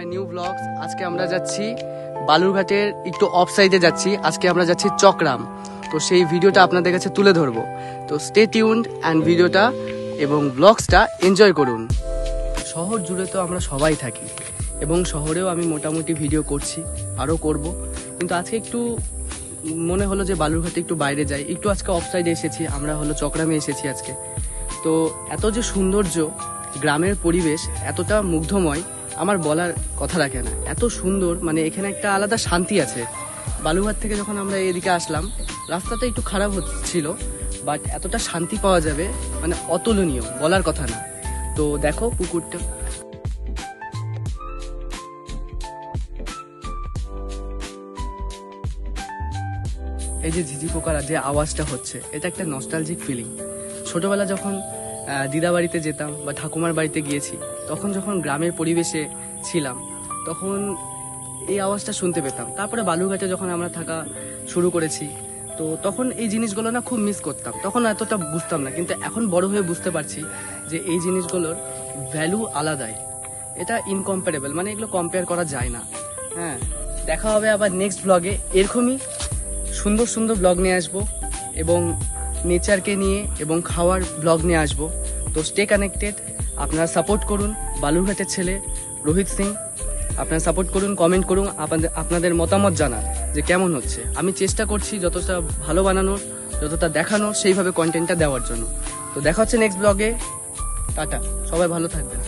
My new blogs. আজকে আমরা যাচ্ছি বালুরঘাটের একটু অফ সাইডে যাচ্ছি। আজকে আমরা যাচ্ছি চকরাম। তো সেই ভিডিওটা আপনাদের কাছে তুলে ধরবো। তো স্টে টিউনড অ্যান্ড ভিডিওটা এবং ব্লগসটা এনজয় করুন। শহর জুড়ে তো আমরা সবাই থাকি এবং শহরেও আমি মোটামুটি ভিডিও করছি, আরও করব। কিন্তু আজকে একটু মনে হলো যে বালুরঘাটে একটু বাইরে যাই। একটু আজকে অফ সাইডে এসেছি, আমরা হলো চকরামে এসেছি আজকে। তো এত যে সৌন্দর্য, গ্রামের পরিবেশ এতটা মুগ্ধময়, আমার বলার কথা রাখে না। এত সুন্দর, মানে এখানে একটা আলাদা শান্তি আছে। বালুরঘাট থেকে যখন আমরা এদিকে আসলাম, রাস্তাটা একটু খারাপ হচ্ছিল, বাট এতটা শান্তি পাওয়া যাবে মানে অতুলনীয়, বলার কথা না। তো দেখো পুকুরটা, এই যে ঝিঝি পোকার যে আওয়াজটা হচ্ছে, এটা একটা নস্টালজিক ফিলিং। ছোটবেলা যখন দিদা বাড়িতে যেতাম বা ঠাকুমার বাড়িতে গিয়েছি, তখন যখন গ্রামের পরিবেশে ছিলাম, তখন এই আওয়াজটা শুনতে পেতাম। তারপরে বালুরঘাটে যখন আমরা থাকা শুরু করেছি, তো তখন এই জিনিসগুলো না খুব মিস করতাম। তখন এতটা বুঝতাম না, কিন্তু এখন বড় হয়ে বুঝতে পারছি যে এই জিনিসগুলোর ভ্যালু আলাদাই। এটা ইনকম্পারেবল, মানে এগুলো কম্পেয়ার করা যায় না। হ্যাঁ, দেখা হবে আবার নেক্সট ব্লগে। এরকমই সুন্দর সুন্দর ব্লগ নিয়ে আসবো এবং নেচারকে নিয়ে এবং খাওয়ার ব্লগ নিয়ে আসবো। তো স্টে কানেক্টেড, আপনারা সাপোর্ট করুন। বালুরঘাটের ছেলে রোহিত সিং, আপনারা সাপোর্ট করুন, কমেন্ট করুন, আপনাদের মতামত জানান যে কেমন হচ্ছে। আমি চেষ্টা করছি যতটা ভালো বানানোর, যতটা দেখানোর, সেইভাবে কন্টেন্টটা দেওয়ার জন্য। তো দেখা হচ্ছে নেক্সট ব্লগে। টাটা, সবাই ভালো থাকবেন।